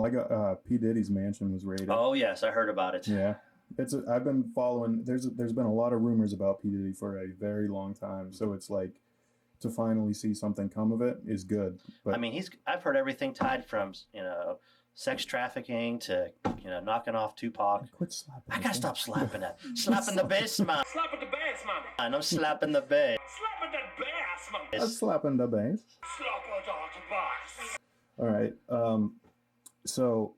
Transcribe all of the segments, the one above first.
Like P Diddy's mansion was raided. Oh yes, I heard about it. Yeah, I've been following. There's been a lot of rumors about P Diddy for a very long time. So it's like to finally see something come of it is good. I But mean, I've heard everything tied from sex trafficking to knocking off Tupac. quit slapping I the gotta thing. stop slapping that. Slapping the bass, man. Slapping the bass, man. And I'm slapping the bass. Slapping the bass, man. Slapping the bass. Slapping the bass. All right. So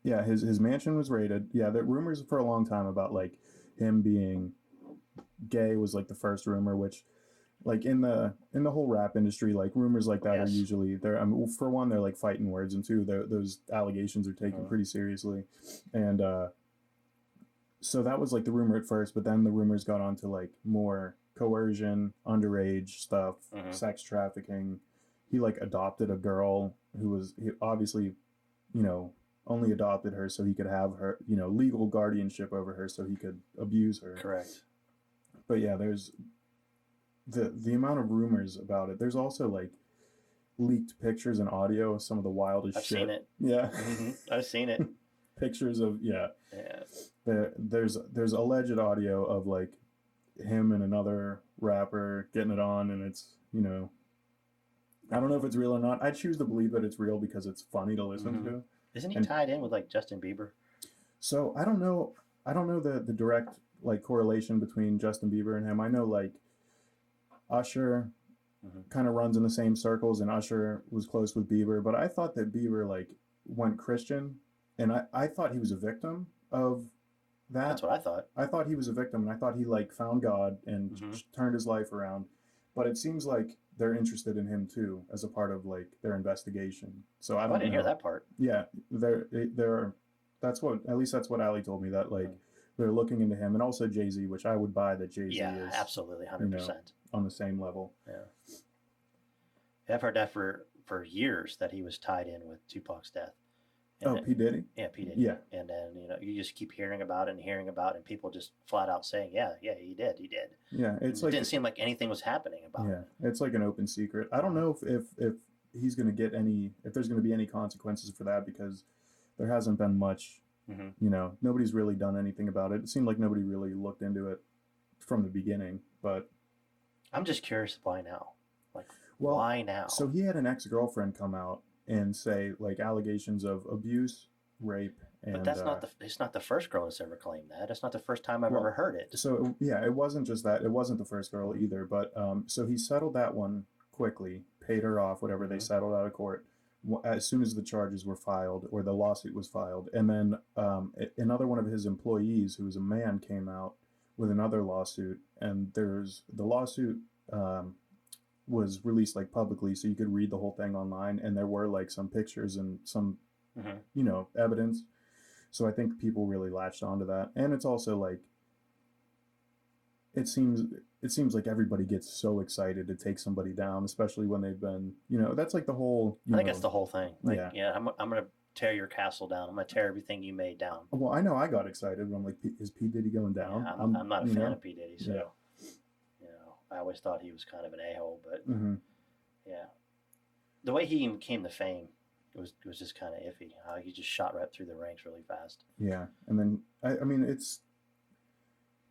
yeah, his mansion was raided. Yeah, the rumors for a long time about like him being gay was like the first rumor, which like in the whole rap industry, like rumors like that are Yes. usually they're for one they're like fighting words, and two those allegations are taken pretty seriously, and so that was like the rumor at first, but then the rumors got on to like more coercion, underage stuff, sex trafficking. He like adopted a girl who was he obviously, you know, only adopted her so he could have her, you know, legal guardianship over her so he could abuse her. Correct. But yeah, there's the amount of rumors about it. There's also like leaked pictures and audio of some of the wildest I've shit. seen it. Yeah. I've seen it. Pictures of Yeah. there's alleged audio of like him and another rapper getting it on, and it's, you know, I don't know if it's real or not. I choose to believe that it's real because it's funny to listen to. Isn't he And- tied in with like Justin Bieber? So I don't know. I don't know the direct like correlation between Justin Bieber and him. I know like Usher kind of runs in the same circles, and Usher was close with Bieber. But I thought that Bieber like went Christian, and I thought he was a victim of that. That's what I thought. I thought he was a victim, and I thought he like found God and turned his life around. But it seems like they're interested in him too as a part of like their investigation. So I don't didn't know. hear that part. Yeah, they're that's what, at least that's what Ali told me, that like they're looking into him, and also Jay-Z, which I would buy that Jay-Z Yeah, is absolutely, 100%. on the same level. Yeah. I've heard that for years, that he was tied in with Tupac's death. And P Diddy. Yeah, P Diddy. Yeah. And then you just keep hearing about it and hearing about it, and people just flat out saying, yeah, he did. Yeah, it's It like didn't seem like anything was happening about it. it's like an open secret. I don't know if he's going to get any, if there's going to be any consequences for that, because there hasn't been much. You know, nobody's really done anything about it. It seemed like nobody really looked into it from the beginning. But I'm just curious, why now? Like, well, why now? So he had an ex-girlfriend come out and say like allegations of abuse, rape, and But that's it's not the first girl that's ever claimed that. It's not the first time I've ever heard it. So yeah, it wasn't just that. It wasn't the first girl either. But so he settled that one quickly, paid her off, whatever they settled out of court, as soon as the charges were filed or the lawsuit was filed. And then another one of his employees, who was a man, came out with another lawsuit, and the lawsuit was released like publicly, so you could read the whole thing online, and there were like some pictures and some you know, evidence. So I think people really latched onto that. And it's also like it seems like everybody gets so excited to take somebody down, especially when they've been, you know, that's like the whole, I think that's the whole thing. Like, Yeah. I'm going to tear your castle down. I'm going to tear everything you made down. Well, I know I got excited when I'm like, is P Diddy going down? Yeah, I'm not a fan of P Diddy, so I always thought he was kind of an a-hole, but yeah, the way he came to fame, it was just kind of iffy. How he just shot right through the ranks really fast. Yeah, and then I mean, it's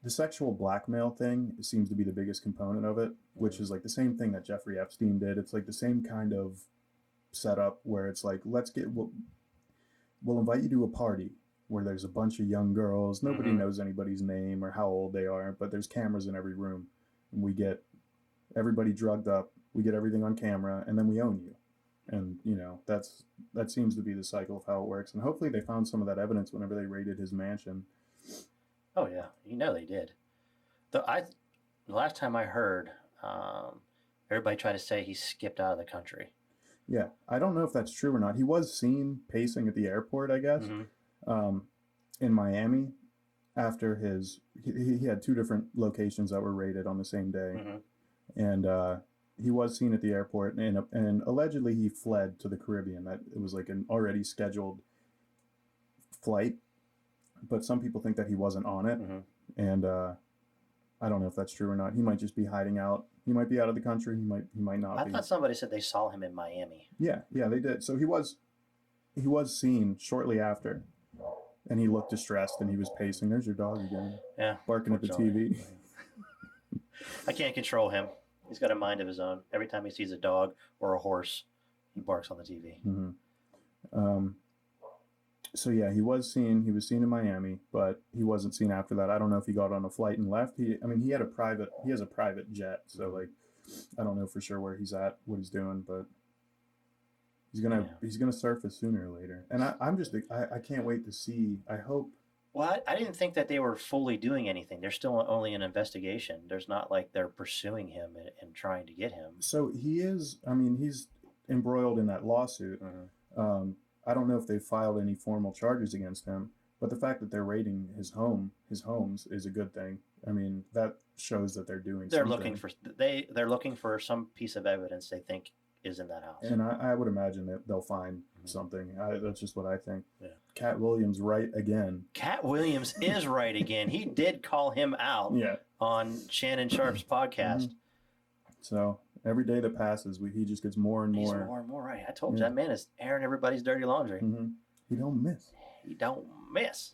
the sexual blackmail thing seems to be the biggest component of it, which is like the same thing that Jeffrey Epstein did. It's like the same kind of setup where it's like, we'll invite you to a party where there's a bunch of young girls. Nobody knows anybody's name or how old they are, but there's cameras in every room, and we get everybody drugged up. We get everything on camera, and then we own you. And you know, that seems to be the cycle of how it works. And hopefully they found some of that evidence whenever they raided his mansion. Oh yeah, they did. The last time I heard, everybody tried to say he skipped out of the country. Yeah, I don't know if that's true or not. He was seen pacing at the airport, I guess, in Miami after he had two different locations that were raided on the same day. And he was seen at the airport, and allegedly he fled to the Caribbean. That it was like an already scheduled flight, but some people think that he wasn't on it, and I don't know if that's true or not. He might just be hiding out. He might be out of the country. He might not be. I thought somebody said they saw him in Miami. Yeah, they did. So he was he was seen shortly after, and he looked distressed and he was pacing. There's your dog again. Yeah. Barking at the TV. I can't control him. He's got a mind of his own. Every time he sees a dog or a horse, he barks on the TV. Mm-hmm. So yeah, he was seen in Miami, but he wasn't seen after that. I don't know if he got on a flight and left. He has a private jet. So like, I don't know for sure where he's at, what he's doing, but he's gonna surface sooner or later. And I can't wait to see. I hope. Well, I didn't think that they were fully doing anything. They're still only an investigation. There's not like they're pursuing him and trying to get him. So he is. I mean, he's embroiled in that lawsuit. Mm-hmm. I don't know if they've filed any formal charges against him, but the fact that they're raiding his homes is a good thing. I mean, that shows that they're doing. They're something. they're looking for some piece of evidence they think is in that house. And I would imagine that they'll find something. That's just what I think. Yeah. Cat Williams right again. Cat Williams is right again. He did call him out on Shannon Sharp's podcast. So every day that passes, he just gets more and more. He's more and more right. I told you that man is airing everybody's dirty laundry. He don't miss. He don't miss.